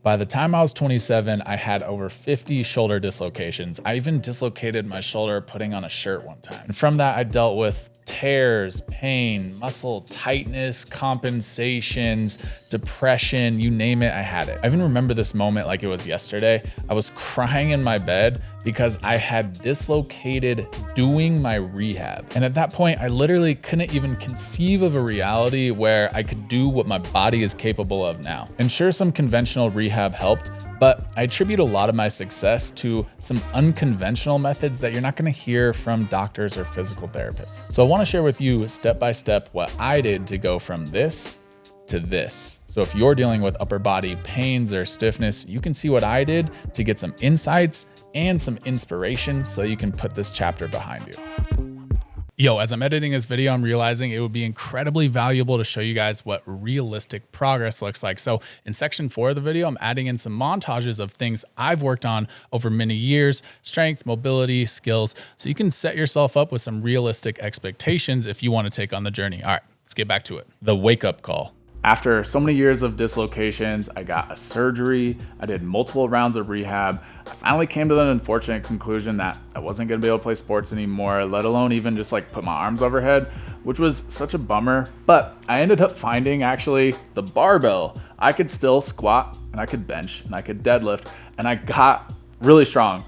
By the time I was 27, I had over 50 shoulder dislocations. I even dislocated my shoulder putting on a shirt one time. And from that, I dealt with tears, pain, muscle tightness, compensations, depression, you name it, I had it. I even remember this moment like it was yesterday. I was crying in my bed because I had dislocated doing my rehab. And at that point, I literally couldn't even conceive of a reality where I could do what my body is capable of now. And sure, some conventional rehab helped, but I attribute a lot of my success to some unconventional methods that you're not gonna hear from doctors or physical therapists. So I wanna share with you step by step what I did to go from this to this. So if you're dealing with upper body pains or stiffness, you can see what I did to get some insights and some inspiration so you can put this chapter behind you. Yo, as I'm editing this video, I'm realizing it would be incredibly valuable to show you guys what realistic progress looks like. So in section 4 of the video, I'm adding in some montages of things I've worked on over many years, strength, mobility, skills, so you can set yourself up with some realistic expectations if you want to take on the journey. All right, let's get back to it. The wake-up call. After so many years of dislocations, I got a surgery, I did multiple rounds of rehab. I finally came to the unfortunate conclusion that I wasn't gonna be able to play sports anymore, let alone even just like put my arms overhead, which was such a bummer. But I ended up finding actually the barbell. I could still squat and I could bench and I could deadlift and I got really strong.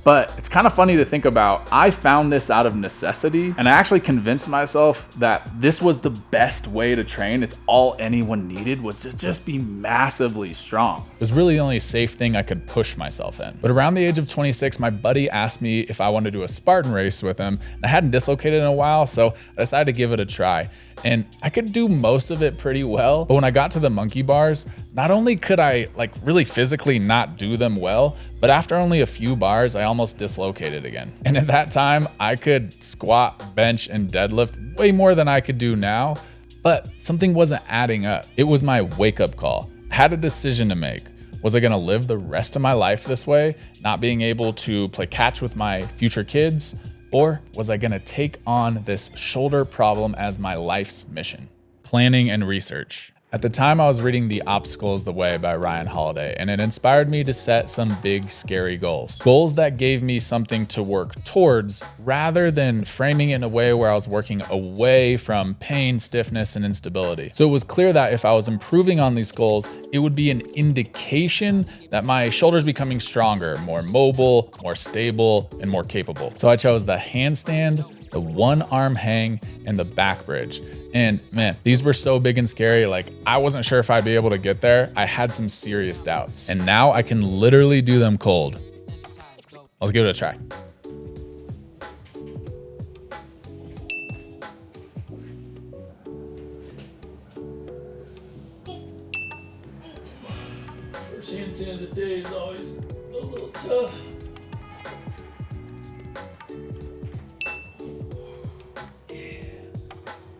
But it's kind of funny to think about. I found this out of necessity and I actually convinced myself that this was the best way to train. It's all anyone needed was to just be massively strong. It was really the only safe thing I could push myself in. But around the age of 26, my buddy asked me if I wanted to do a Spartan race with him. I hadn't dislocated in a while, so I decided to give it a try. And I could do most of it pretty well, but when I got to the monkey bars, not only could I like really physically not do them well, but after only a few bars, I almost dislocated again. And at that time, I could squat, bench, and deadlift way more than I could do now, but something wasn't adding up. It was my wake-up call. I had a decision to make. Was I gonna live the rest of my life this way, not being able to play catch with my future kids? Or was I gonna take on this shoulder problem as my life's mission? Planning and research. At the time, I was reading The Obstacle is the Way by Ryan Holiday, and it inspired me to set some big, scary goals. Goals that gave me something to work towards rather than framing it in a way where I was working away from pain, stiffness, and instability. So it was clear that if I was improving on these goals, it would be an indication that my shoulder's becoming stronger, more mobile, more stable, and more capable. So I chose the handstand, the one arm hang, and the back bridge. And man, these were so big and scary. Like I wasn't sure if I'd be able to get there. I had some serious doubts. And now I can literally do them cold. Let's give it a try. First handstand of the day is always a little tough.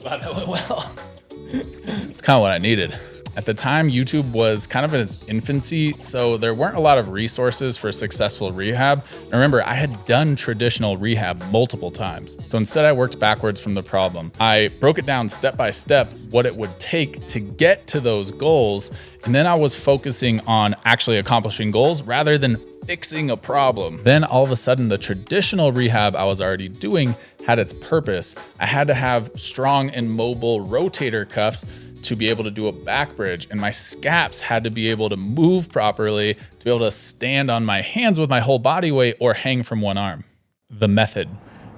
Wow, that went well. It's kind of what I needed. At the time, YouTube was kind of in its infancy, so there weren't a lot of resources for successful rehab. And remember, I had done traditional rehab multiple times. So instead, I worked backwards from the problem. I broke it down step by step, what it would take to get to those goals. And then I was focusing on actually accomplishing goals rather than fixing a problem. Then all of a sudden, the traditional rehab I was already doing had its purpose. I had to have strong and mobile rotator cuffs to be able to do a back bridge, and my scaps had to be able to move properly to be able to stand on my hands with my whole body weight or hang from one arm. The method.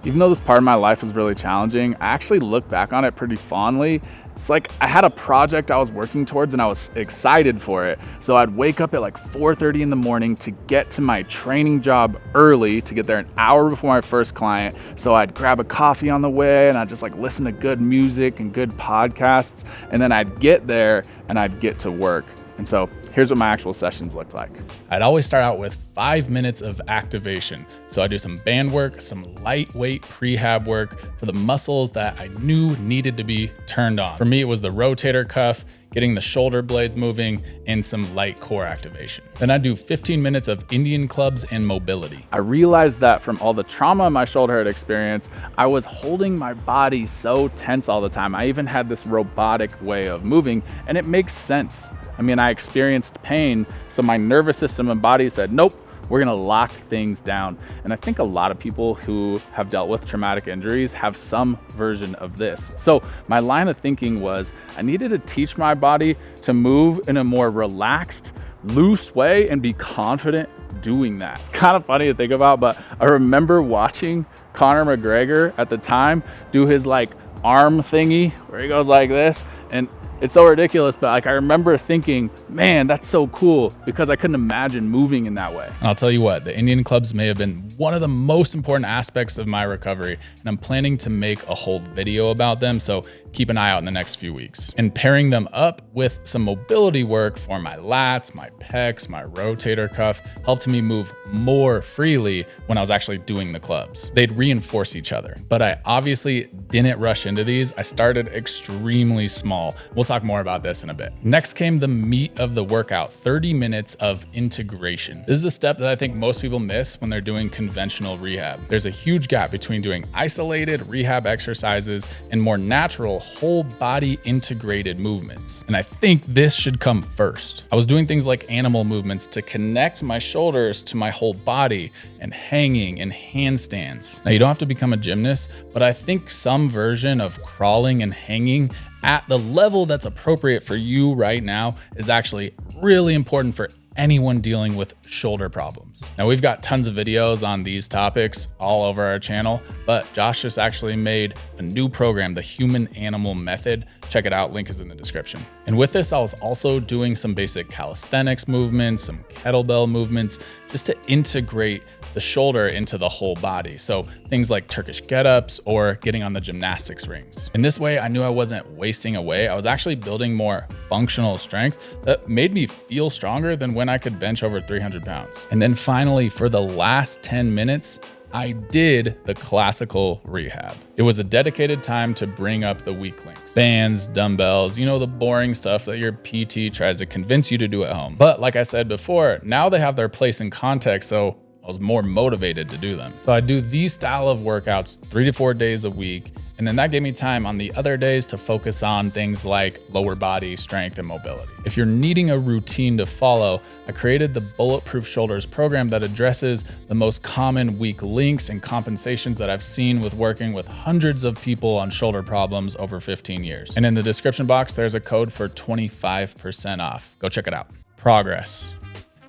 Even though this part of my life was really challenging, I actually look back on it pretty fondly. It's like I had a project I was working towards and I was excited for it. So I'd wake up at like 4:30 in the morning to get to my training job early, to get there an hour before my first client. So I'd grab a coffee on the way and I'd just like listen to good music and good podcasts. And then I'd get there and I'd get to work. And so here's what my actual sessions looked like. I'd always start out with 5 minutes of activation. So I do some band work, some lightweight prehab work for the muscles that I knew needed to be turned on. For me, it was the rotator cuff, getting the shoulder blades moving, and some light core activation. Then I do 15 minutes of Indian clubs and mobility. I realized that from all the trauma my shoulder had experienced, I was holding my body so tense all the time. I even had this robotic way of moving, and it makes sense. I mean, I experienced pain, so my nervous system and body said, nope, we're gonna lock things down. And I think a lot of people who have dealt with traumatic injuries have some version of this. So my line of thinking was, I needed to teach my body to move in a more relaxed, loose way and be confident doing that. It's kind of funny to think about, but I remember watching Conor McGregor at the time do his like arm thingy where he goes like this, and it's so ridiculous, but like I remember thinking, man, that's so cool, because I couldn't imagine moving in that way. And I'll tell you what, the Indian clubs may have been one of the most important aspects of my recovery, and I'm planning to make a whole video about them, so keep an eye out in the next few weeks. And pairing them up with some mobility work for my lats, my pecs, my rotator cuff helped me move more freely when I was actually doing the clubs. They'd reinforce each other, but I obviously didn't rush into these. I started extremely small. We'll talk more about this in a bit. Next came the meat of the workout, 30 minutes of integration. This is a step that I think most people miss when they're doing conventional rehab. There's a huge gap between doing isolated rehab exercises and more natural whole body integrated movements. And I think this should come first. I was doing things like animal movements to connect my shoulders to my whole body, and hanging and handstands. Now, you don't have to become a gymnast, but I think some version of crawling and hanging at the level that's appropriate for you right now is actually really important for anyone dealing with shoulder problems. Now, we've got tons of videos on these topics all over our channel, but Josh just actually made a new program, the Human Animal Method. Check it out, link is in the description. And with this, I was also doing some basic calisthenics movements, some kettlebell movements, just to integrate the shoulder into the whole body. So things like Turkish get-ups or getting on the gymnastics rings. In this way, I knew I wasn't wasting away. I was actually building more functional strength that made me feel stronger than when I could bench over 300 pounds. And then finally, for the last 10 minutes, I did the classical rehab. It was a dedicated time to bring up the weak links. Bands, dumbbells, you know, the boring stuff that your PT tries to convince you to do at home. But like I said before, now they have their place in context, so I was more motivated to do them. So I do these style of workouts 3 to 4 days a week. And then that gave me time on the other days to focus on things like lower body strength and mobility. If you're needing a routine to follow, I created the Bulletproof Shoulders program that addresses the most common weak links and compensations that I've seen with working with hundreds of people on shoulder problems over 15 years. And in the description box, there's a code for 25% off. Go check it out. Progress.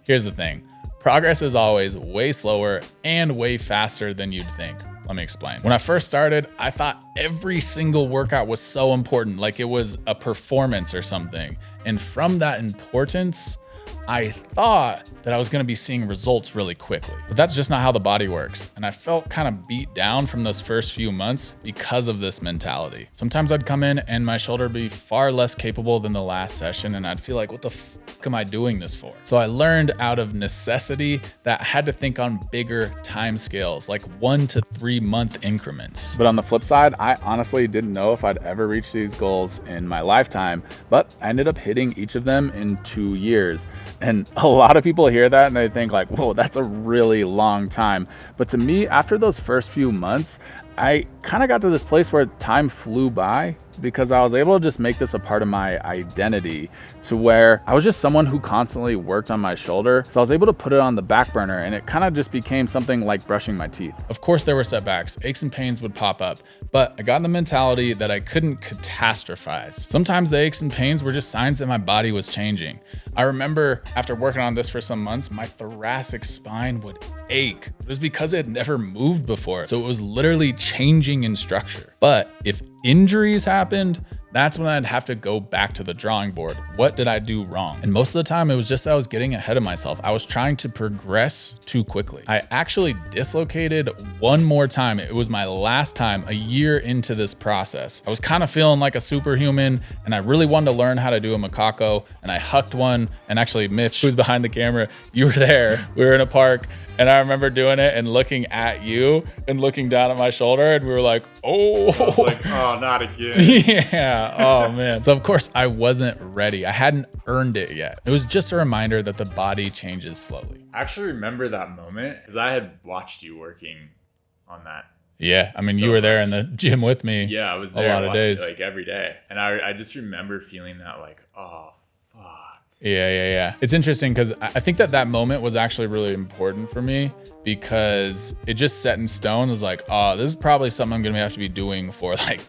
Here's the thing. Progress is always way slower and way faster than you'd think. Let me explain. When I first started, I thought every single workout was so important, like it was a performance or something. And from that importance, I thought that I was gonna be seeing results really quickly. But that's just not how the body works. And I felt kind of beat down from those first few months because of this mentality. Sometimes I'd come in and my shoulder would be far less capable than the last session, and I'd feel like, what the fuck am I doing this for? So I learned out of necessity that I had to think on bigger time scales, like 1 to 3 month increments. But on the flip side, I honestly didn't know if I'd ever reach these goals in my lifetime, but I ended up hitting each of them in 2 years. And a lot of people hear that and they think like, whoa, that's a really long time. But to me, after those first few months, I kind of got to this place where time flew by because I was able to just make this a part of my identity, to where I was just someone who constantly worked on my shoulder. So I was able to put it on the back burner, and it kind of just became something like brushing my teeth. Of course, there were setbacks. Aches and pains would pop up, but I got the mentality that I couldn't catastrophize. Sometimes the aches and pains were just signs that my body was changing. I remember after working on this for some months, my thoracic spine would ache. It was because it had never moved before. So it was literally changing in structure. But if injuries happened, that's when I'd have to go back to the drawing board. What did I do wrong? And most of the time, it was just that I was getting ahead of myself. I was trying to progress too quickly. I actually dislocated one more time. It was my last time a year into this process. I was kind of feeling like a superhuman, and I really wanted to learn how to do a macaco, and I hucked one. And actually, Mitch, who's behind the camera, you were there. We were in a park, and I remember doing it and looking at you and looking down at my shoulder, and we were like, oh. I was like, oh, not again. Yeah. Yeah. Oh man. So of course I wasn't ready. I hadn't earned it yet. It was just a reminder that the body changes slowly. I actually remember that moment because I had watched you working on that. Yeah. I mean, So you were there much. in the gym with me. Yeah, I was a there lot of watching days. it, like every day. And I just remember feeling that like, oh, fuck. Yeah. It's interesting because I think that moment was actually really important for me because it just set in stone. It was like, oh, this is probably something I'm going to have to be doing for like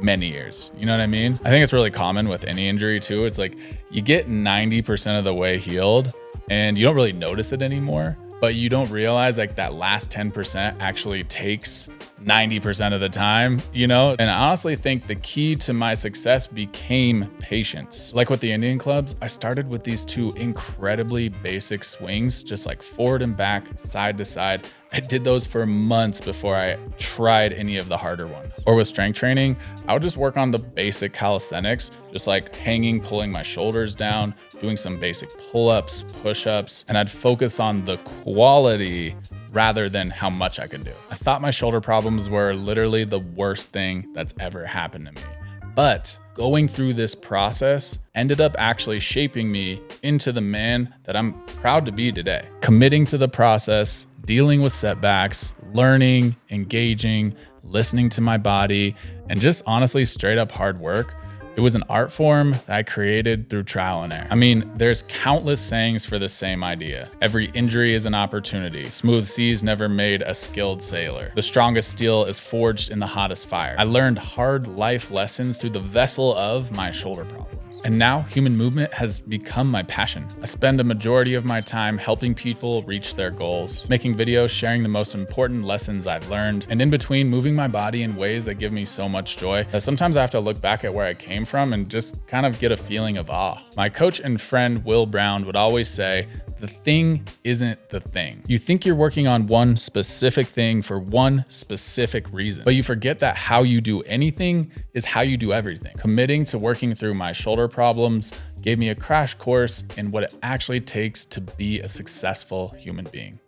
many years. You know what I mean? I think it's really common with any injury too. It's like you get 90% of the way healed and you don't really notice it anymore, but you don't realize like that last 10% actually takes 90% of the time, you know? And I honestly think the key to my success became patience. Like with the Indian clubs, I started with these two incredibly basic swings, just like forward and back, side to side. I did those for months before I tried any of the harder ones. Or with strength training, I would just work on the basic calisthenics, just like hanging, pulling my shoulders down, doing some basic pull-ups, push-ups, and I'd focus on the quality rather than how much I could do. I thought my shoulder problems were literally the worst thing that's ever happened to me. But going through this process ended up actually shaping me into the man that I'm proud to be today. Committing to the process, dealing with setbacks, learning, engaging, listening to my body, and just honestly straight up hard work. It was an art form that I created through trial and error. I mean, there's countless sayings for the same idea. Every injury is an opportunity. Smooth seas never made a skilled sailor. The strongest steel is forged in the hottest fire. I learned hard life lessons through the vessel of my shoulder problems. And now human movement has become my passion. I spend a majority of my time helping people reach their goals, making videos, sharing the most important lessons I've learned, and in between moving my body in ways that give me so much joy that sometimes I have to look back at where I came from and just kind of get a feeling of awe. My coach and friend Will Brown would always say, the thing isn't the thing. You think you're working on one specific thing for one specific reason, but you forget that how you do anything is how you do everything. Committing to working through my shoulder problems gave me a crash course in what it actually takes to be a successful human being.